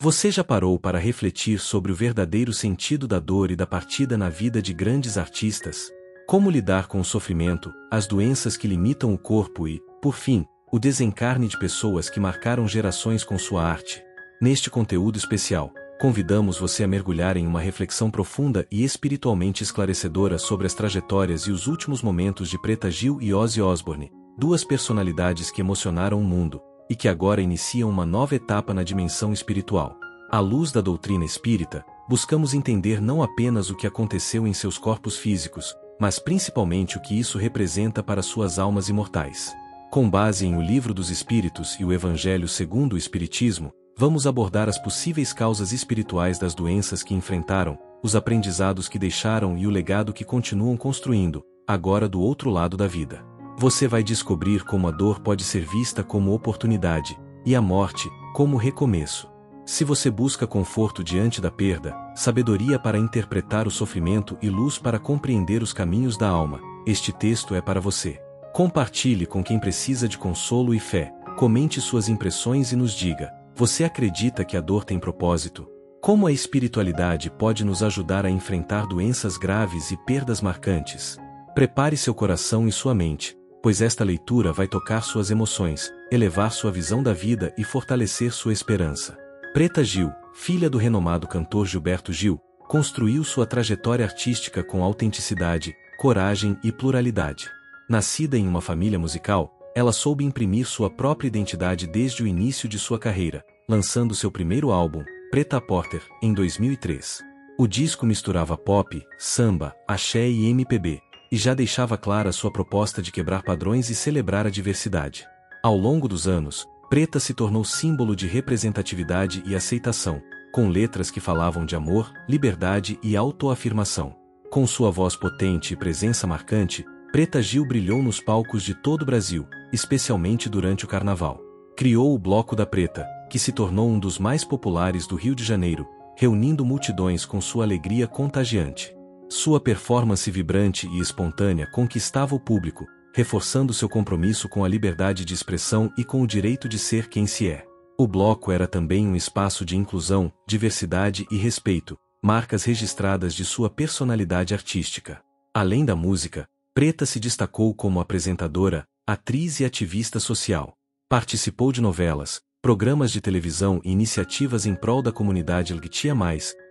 Você já parou para refletir sobre o verdadeiro sentido da dor e da partida na vida de grandes artistas? Como lidar com o sofrimento, as doenças que limitam o corpo e, por fim, o desencarne de pessoas que marcaram gerações com sua arte? Neste conteúdo especial, convidamos você a mergulhar em uma reflexão profunda e espiritualmente esclarecedora sobre as trajetórias e os últimos momentos de Preta Gil e Ozzy Osbourne, duas personalidades que emocionaram o mundo, e que agora iniciam uma nova etapa na dimensão espiritual. À luz da doutrina espírita, buscamos entender não apenas o que aconteceu em seus corpos físicos, mas principalmente o que isso representa para suas almas imortais. Com base em O Livro dos Espíritos e o Evangelho segundo o Espiritismo, vamos abordar as possíveis causas espirituais das doenças que enfrentaram, os aprendizados que deixaram e o legado que continuam construindo, agora do outro lado da vida. Você vai descobrir como a dor pode ser vista como oportunidade, e a morte, como recomeço. Se você busca conforto diante da perda, sabedoria para interpretar o sofrimento e luz para compreender os caminhos da alma, este texto é para você. Compartilhe com quem precisa de consolo e fé, comente suas impressões e nos diga: você acredita que a dor tem propósito? Como a espiritualidade pode nos ajudar a enfrentar doenças graves e perdas marcantes? Prepare seu coração e sua mente, pois esta leitura vai tocar suas emoções, elevar sua visão da vida e fortalecer sua esperança. Preta Gil, filha do renomado cantor Gilberto Gil, construiu sua trajetória artística com autenticidade, coragem e pluralidade. Nascida em uma família musical, ela soube imprimir sua própria identidade desde o início de sua carreira, lançando seu primeiro álbum, Preta Porter, em 2003. O disco misturava pop, samba, axé e MPB, e já deixava clara sua proposta de quebrar padrões e celebrar a diversidade. Ao longo dos anos, Preta se tornou símbolo de representatividade e aceitação, com letras que falavam de amor, liberdade e autoafirmação. Com sua voz potente e presença marcante, Preta Gil brilhou nos palcos de todo o Brasil, especialmente durante o Carnaval. Criou o Bloco da Preta, que se tornou um dos mais populares do Rio de Janeiro, reunindo multidões com sua alegria contagiante. Sua performance vibrante e espontânea conquistava o público, reforçando seu compromisso com a liberdade de expressão e com o direito de ser quem se é. O bloco era também um espaço de inclusão, diversidade e respeito, marcas registradas de sua personalidade artística. Além da música, Preta se destacou como apresentadora, atriz e ativista social. Participou de novelas, programas de televisão e iniciativas em prol da comunidade LGBTIA+,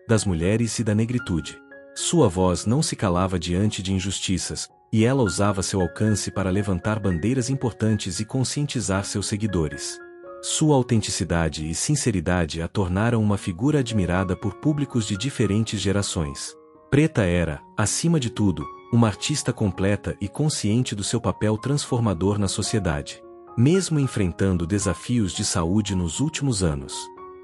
das mulheres e da negritude. Sua voz não se calava diante de injustiças, e ela usava seu alcance para levantar bandeiras importantes e conscientizar seus seguidores. Sua autenticidade e sinceridade a tornaram uma figura admirada por públicos de diferentes gerações. Preta era, acima de tudo, uma artista completa e consciente do seu papel transformador na sociedade. Mesmo enfrentando desafios de saúde nos últimos anos,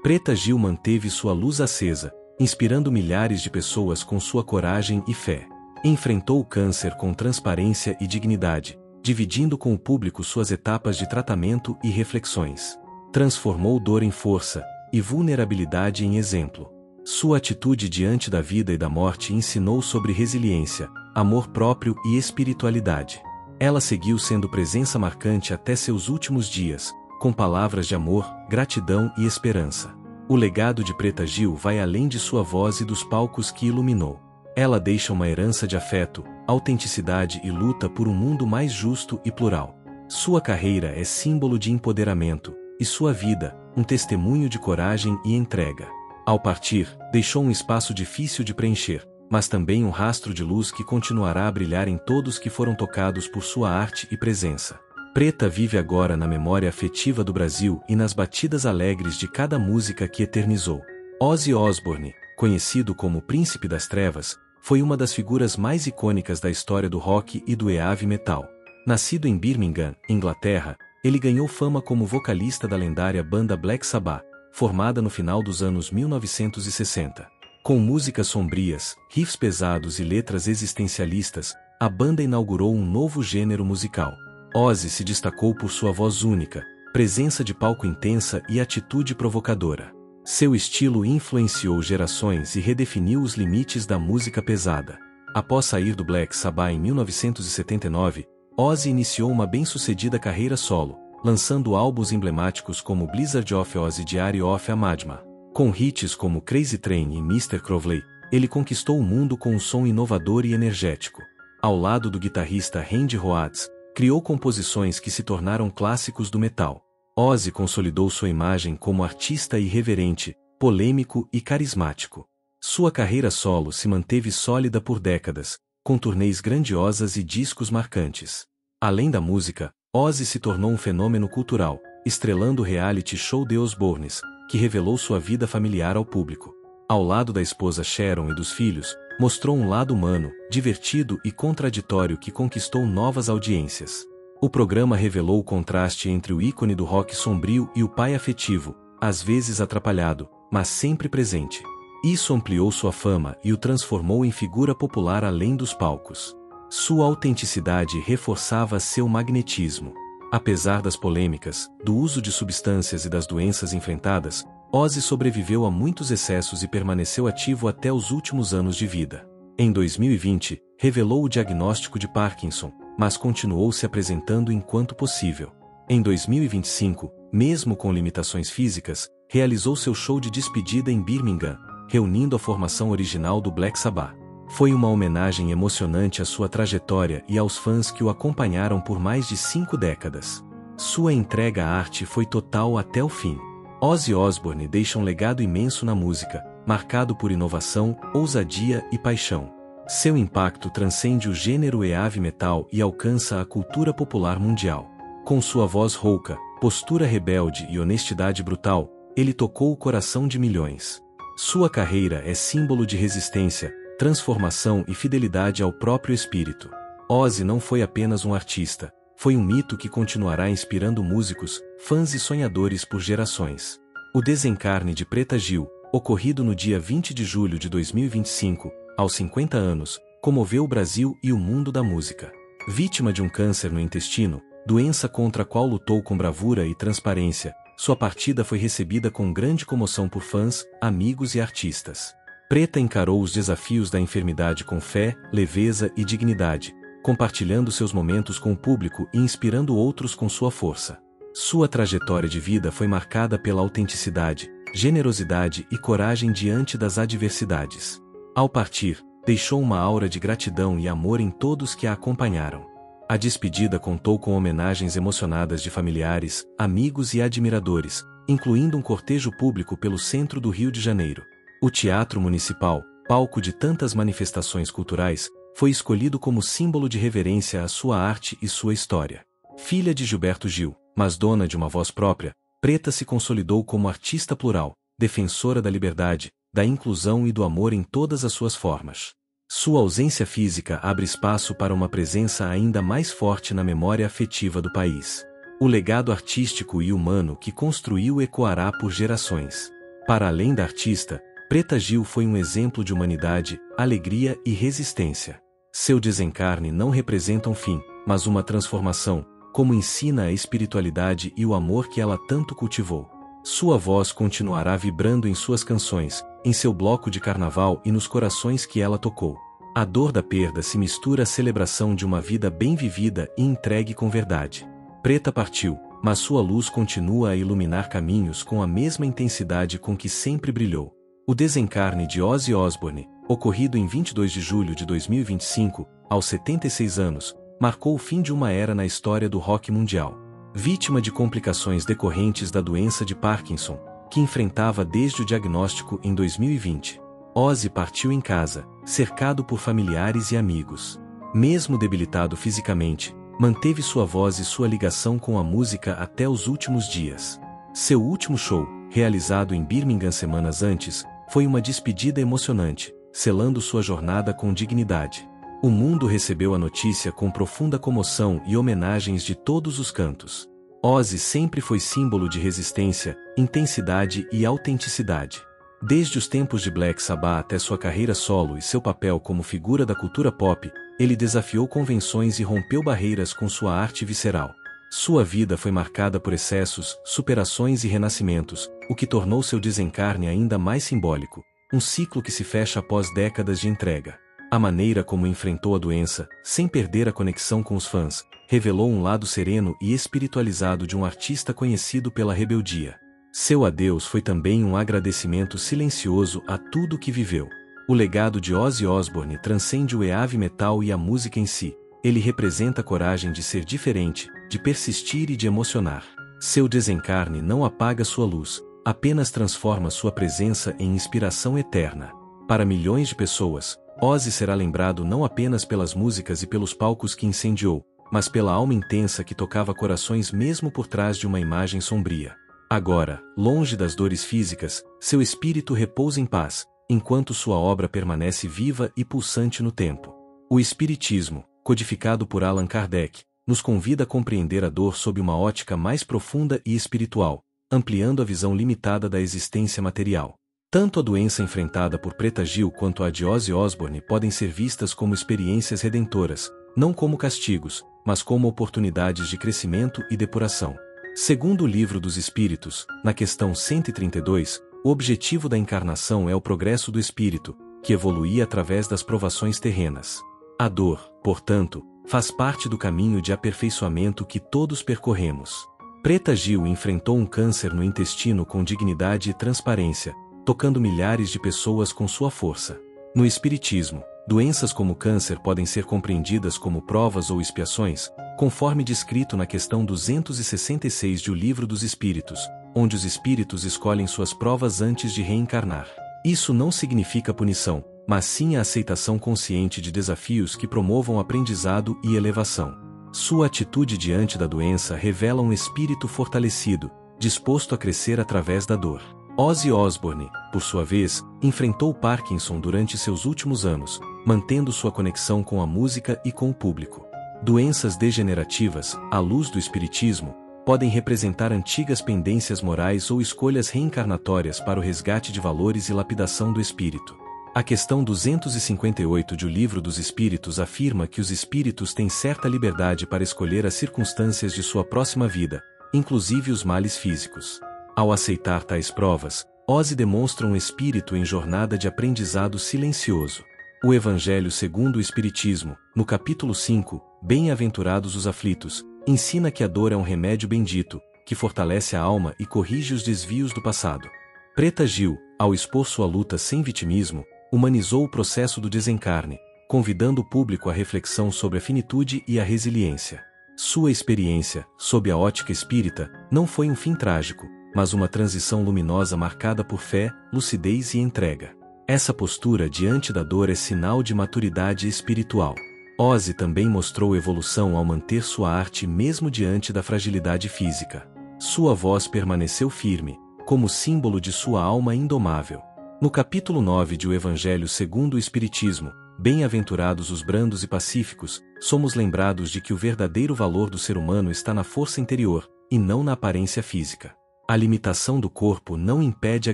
Preta Gil manteve sua luz acesa, inspirando milhares de pessoas com sua coragem e fé. Enfrentou o câncer com transparência e dignidade, dividindo com o público suas etapas de tratamento e reflexões. Transformou dor em força e vulnerabilidade em exemplo. Sua atitude diante da vida e da morte ensinou sobre resiliência, amor próprio e espiritualidade. Ela seguiu sendo presença marcante até seus últimos dias, com palavras de amor, gratidão e esperança. O legado de Preta Gil vai além de sua voz e dos palcos que iluminou. Ela deixa uma herança de afeto, autenticidade e luta por um mundo mais justo e plural. Sua carreira é símbolo de empoderamento, e sua vida, um testemunho de coragem e entrega. Ao partir, deixou um espaço difícil de preencher, mas também um rastro de luz que continuará a brilhar em todos que foram tocados por sua arte e presença. Preta vive agora na memória afetiva do Brasil e nas batidas alegres de cada música que eternizou. Ozzy Osbourne, conhecido como Príncipe das Trevas, foi uma das figuras mais icônicas da história do rock e do heavy metal. Nascido em Birmingham, Inglaterra, ele ganhou fama como vocalista da lendária banda Black Sabbath, formada no final dos anos 1960. Com músicas sombrias, riffs pesados e letras existencialistas, a banda inaugurou um novo gênero musical. Ozzy se destacou por sua voz única, presença de palco intensa e atitude provocadora. Seu estilo influenciou gerações e redefiniu os limites da música pesada. Após sair do Black Sabbath em 1979, Ozzy iniciou uma bem-sucedida carreira solo, lançando álbuns emblemáticos como Blizzard of Ozzy e Diary of a Madman. Com hits como Crazy Train e Mr. Crowley, ele conquistou o mundo com um som inovador e energético. Ao lado do guitarrista Randy Rhoads, criou composições que se tornaram clássicos do metal. Ozzy consolidou sua imagem como artista irreverente, polêmico e carismático. Sua carreira solo se manteve sólida por décadas, com turnês grandiosas e discos marcantes. Além da música, Ozzy se tornou um fenômeno cultural, estrelando o reality show The Osbournes, que revelou sua vida familiar ao público. Ao lado da esposa Sharon e dos filhos, mostrou um lado humano, divertido e contraditório que conquistou novas audiências. O programa revelou o contraste entre o ícone do rock sombrio e o pai afetivo, às vezes atrapalhado, mas sempre presente. Isso ampliou sua fama e o transformou em figura popular além dos palcos. Sua autenticidade reforçava seu magnetismo. Apesar das polêmicas, do uso de substâncias e das doenças enfrentadas, Ozzy sobreviveu a muitos excessos e permaneceu ativo até os últimos anos de vida. Em 2020, revelou o diagnóstico de Parkinson, mas continuou se apresentando enquanto possível. Em 2025, mesmo com limitações físicas, realizou seu show de despedida em Birmingham, reunindo a formação original do Black Sabbath. Foi uma homenagem emocionante à sua trajetória e aos fãs que o acompanharam por mais de 5 décadas. Sua entrega à arte foi total até o fim. Ozzy Osbourne deixa um legado imenso na música, marcado por inovação, ousadia e paixão. Seu impacto transcende o gênero heavy metal e alcança a cultura popular mundial. Com sua voz rouca, postura rebelde e honestidade brutal, ele tocou o coração de milhões. Sua carreira é símbolo de resistência, transformação e fidelidade ao próprio espírito. Ozzy não foi apenas um artista, foi um mito que continuará inspirando músicos, fãs e sonhadores por gerações. O desencarne de Preta Gil, ocorrido no dia 20 de julho de 2025, aos 50 anos, comoveu o Brasil e o mundo da música. Vítima de um câncer no intestino, doença contra a qual lutou com bravura e transparência, sua partida foi recebida com grande comoção por fãs, amigos e artistas. Preta encarou os desafios da enfermidade com fé, leveza e dignidade, compartilhando seus momentos com o público e inspirando outros com sua força. Sua trajetória de vida foi marcada pela autenticidade, generosidade e coragem diante das adversidades. Ao partir, deixou uma aura de gratidão e amor em todos que a acompanharam. A despedida contou com homenagens emocionadas de familiares, amigos e admiradores, incluindo um cortejo público pelo centro do Rio de Janeiro. O Teatro Municipal, palco de tantas manifestações culturais, foi escolhido como símbolo de reverência à sua arte e sua história. Filha de Gilberto Gil, mas dona de uma voz própria, Preta se consolidou como artista plural, defensora da liberdade, da inclusão e do amor em todas as suas formas. Sua ausência física abre espaço para uma presença ainda mais forte na memória afetiva do país. O legado artístico e humano que construiu ecoará por gerações. Para além da artista, Preta Gil foi um exemplo de humanidade, alegria e resistência. Seu desencarne não representa um fim, mas uma transformação, como ensina a espiritualidade e o amor que ela tanto cultivou. Sua voz continuará vibrando em suas canções, em seu bloco de carnaval e nos corações que ela tocou. A dor da perda se mistura à celebração de uma vida bem vivida e entregue com verdade. Preta partiu, mas sua luz continua a iluminar caminhos com a mesma intensidade com que sempre brilhou. O desencarne de Ozzy Osbourne, ocorrido em 22 de julho de 2025, aos 76 anos, marcou o fim de uma era na história do rock mundial. Vítima de complicações decorrentes da doença de Parkinson, que enfrentava desde o diagnóstico em 2020. Ozzy partiu em casa, cercado por familiares e amigos. Mesmo debilitado fisicamente, manteve sua voz e sua ligação com a música até os últimos dias. Seu último show, realizado em Birmingham semanas antes, foi uma despedida emocionante, selando sua jornada com dignidade. O mundo recebeu a notícia com profunda comoção e homenagens de todos os cantos. Ozzy sempre foi símbolo de resistência, intensidade e autenticidade. Desde os tempos de Black Sabbath até sua carreira solo e seu papel como figura da cultura pop, ele desafiou convenções e rompeu barreiras com sua arte visceral. Sua vida foi marcada por excessos, superações e renascimentos, o que tornou seu desencarne ainda mais simbólico, um ciclo que se fecha após décadas de entrega. A maneira como enfrentou a doença, sem perder a conexão com os fãs, revelou um lado sereno e espiritualizado de um artista conhecido pela rebeldia. Seu adeus foi também um agradecimento silencioso a tudo que viveu. O legado de Ozzy Osbourne transcende o heavy metal e a música em si. Ele representa a coragem de ser diferente, de persistir e de emocionar. Seu desencarne não apaga sua luz, apenas transforma sua presença em inspiração eterna. Para milhões de pessoas, Ozzy será lembrado não apenas pelas músicas e pelos palcos que incendiou, mas pela alma intensa que tocava corações mesmo por trás de uma imagem sombria. Agora, longe das dores físicas, seu espírito repousa em paz, enquanto sua obra permanece viva e pulsante no tempo. O Espiritismo, codificado por Allan Kardec, nos convida a compreender a dor sob uma ótica mais profunda e espiritual, ampliando a visão limitada da existência material. Tanto a doença enfrentada por Preta Gil quanto a de Ozzy Osbourne podem ser vistas como experiências redentoras, não como castigos, mas como oportunidades de crescimento e depuração. Segundo o Livro dos Espíritos, na questão 132, o objetivo da encarnação é o progresso do espírito, que evoluía através das provações terrenas. A dor, portanto, faz parte do caminho de aperfeiçoamento que todos percorremos. Preta Gil enfrentou um câncer no intestino com dignidade e transparência, tocando milhares de pessoas com sua força. No Espiritismo, doenças como câncer podem ser compreendidas como provas ou expiações, conforme descrito na questão 266 de O Livro dos Espíritos, onde os espíritos escolhem suas provas antes de reencarnar. Isso não significa punição, mas sim a aceitação consciente de desafios que promovam aprendizado e elevação. Sua atitude diante da doença revela um espírito fortalecido, disposto a crescer através da dor. Ozzy Osbourne, por sua vez, enfrentou Parkinson durante seus últimos anos, mantendo sua conexão com a música e com o público. Doenças degenerativas, à luz do Espiritismo, podem representar antigas pendências morais ou escolhas reencarnatórias para o resgate de valores e lapidação do espírito. A questão 258 de O Livro dos Espíritos afirma que os espíritos têm certa liberdade para escolher as circunstâncias de sua próxima vida, inclusive os males físicos. Ao aceitar tais provas, Ozzy demonstra um espírito em jornada de aprendizado silencioso. O Evangelho segundo o Espiritismo, no capítulo 5, Bem-aventurados os aflitos, ensina que a dor é um remédio bendito, que fortalece a alma e corrige os desvios do passado. Preta Gil, ao expor sua luta sem vitimismo, humanizou o processo do desencarne, convidando o público à reflexão sobre a finitude e a resiliência. Sua experiência, sob a ótica espírita, não foi um fim trágico, mas uma transição luminosa marcada por fé, lucidez e entrega. Essa postura diante da dor é sinal de maturidade espiritual. Ozzy também mostrou evolução ao manter sua arte mesmo diante da fragilidade física. Sua voz permaneceu firme, como símbolo de sua alma indomável. No capítulo 9 de O Evangelho segundo o Espiritismo, Bem-aventurados os brandos e pacíficos, somos lembrados de que o verdadeiro valor do ser humano está na força interior, e não na aparência física. A limitação do corpo não impede a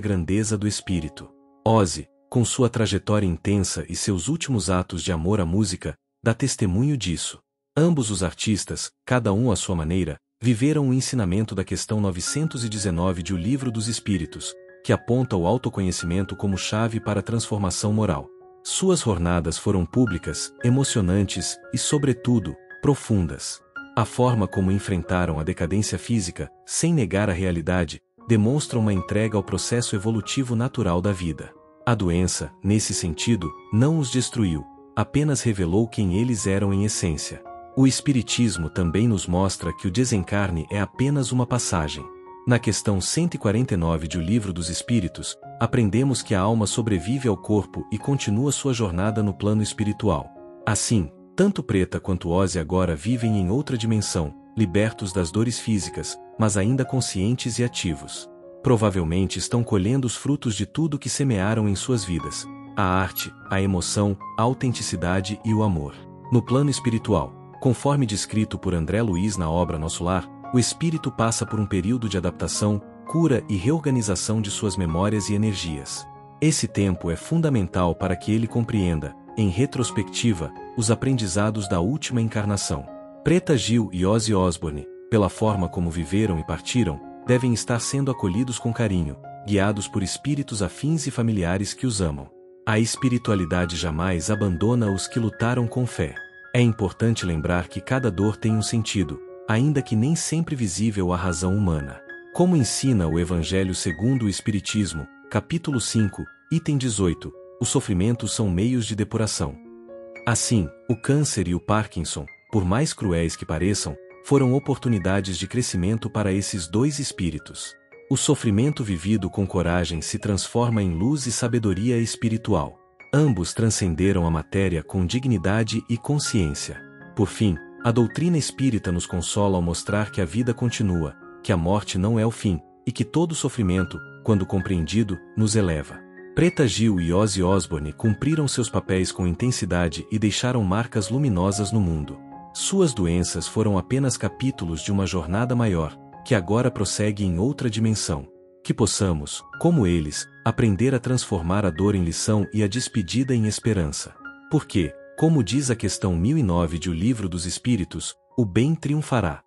grandeza do espírito. Ozzy, com sua trajetória intensa e seus últimos atos de amor à música, dá testemunho disso. Ambos os artistas, cada um à sua maneira, viveram o ensinamento da questão 919 de O Livro dos Espíritos, que aponta o autoconhecimento como chave para a transformação moral. Suas jornadas foram públicas, emocionantes e, sobretudo, profundas. A forma como enfrentaram a decadência física, sem negar a realidade, demonstra uma entrega ao processo evolutivo natural da vida. A doença, nesse sentido, não os destruiu, apenas revelou quem eles eram em essência. O Espiritismo também nos mostra que o desencarne é apenas uma passagem. Na questão 149 de O Livro dos Espíritos, aprendemos que a alma sobrevive ao corpo e continua sua jornada no plano espiritual. Assim, tanto Preta quanto Ozzy agora vivem em outra dimensão, libertos das dores físicas, mas ainda conscientes e ativos. Provavelmente estão colhendo os frutos de tudo que semearam em suas vidas: a arte, a emoção, a autenticidade e o amor. No plano espiritual, conforme descrito por André Luiz na obra Nosso Lar, o espírito passa por um período de adaptação, cura e reorganização de suas memórias e energias. Esse tempo é fundamental para que ele compreenda, em retrospectiva, os aprendizados da última encarnação. Preta Gil e Ozzy Osbourne, pela forma como viveram e partiram, devem estar sendo acolhidos com carinho, guiados por espíritos afins e familiares que os amam. A espiritualidade jamais abandona os que lutaram com fé. É importante lembrar que cada dor tem um sentido, ainda que nem sempre visível à razão humana. Como ensina o Evangelho segundo o Espiritismo, capítulo 5, item 18, os sofrimentos são meios de depuração. Assim, o câncer e o Parkinson, por mais cruéis que pareçam, foram oportunidades de crescimento para esses dois espíritos. O sofrimento vivido com coragem se transforma em luz e sabedoria espiritual. Ambos transcenderam a matéria com dignidade e consciência. Por fim, a doutrina espírita nos consola ao mostrar que a vida continua, que a morte não é o fim, e que todo sofrimento, quando compreendido, nos eleva. Preta Gil e Ozzy Osbourne cumpriram seus papéis com intensidade e deixaram marcas luminosas no mundo. Suas doenças foram apenas capítulos de uma jornada maior, que agora prossegue em outra dimensão. Que possamos, como eles, aprender a transformar a dor em lição e a despedida em esperança. Porque, como diz a questão 1009 de O Livro dos Espíritos, o bem triunfará.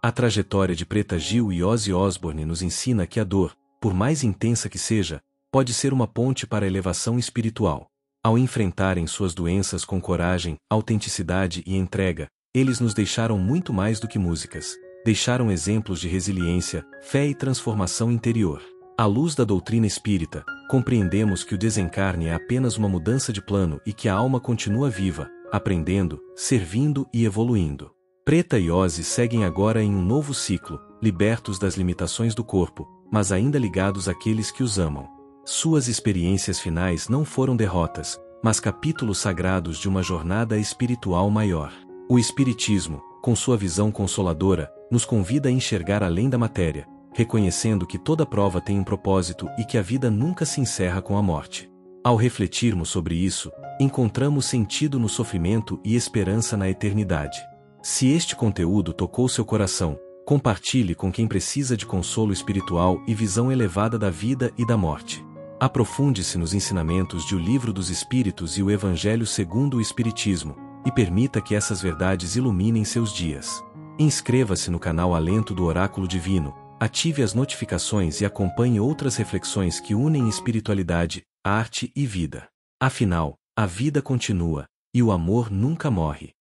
A trajetória de Preta Gil e Ozzy Osbourne nos ensina que a dor, por mais intensa que seja, pode ser uma ponte para a elevação espiritual. Ao enfrentarem suas doenças com coragem, autenticidade e entrega, eles nos deixaram muito mais do que músicas. Deixaram exemplos de resiliência, fé e transformação interior. À luz da doutrina espírita, compreendemos que o desencarne é apenas uma mudança de plano e que a alma continua viva, aprendendo, servindo e evoluindo. Preta e Ozzy seguem agora em um novo ciclo, libertos das limitações do corpo, mas ainda ligados àqueles que os amam. Suas experiências finais não foram derrotas, mas capítulos sagrados de uma jornada espiritual maior. O Espiritismo, com sua visão consoladora, nos convida a enxergar além da matéria, reconhecendo que toda prova tem um propósito e que a vida nunca se encerra com a morte. Ao refletirmos sobre isso, encontramos sentido no sofrimento e esperança na eternidade. Se este conteúdo tocou seu coração, compartilhe com quem precisa de consolo espiritual e visão elevada da vida e da morte. Aprofunde-se nos ensinamentos de O Livro dos Espíritos e o Evangelho segundo o Espiritismo, e permita que essas verdades iluminem seus dias. Inscreva-se no canal Alento do Oráculo Divino, ative as notificações e acompanhe outras reflexões que unem espiritualidade, arte e vida. Afinal, a vida continua, e o amor nunca morre.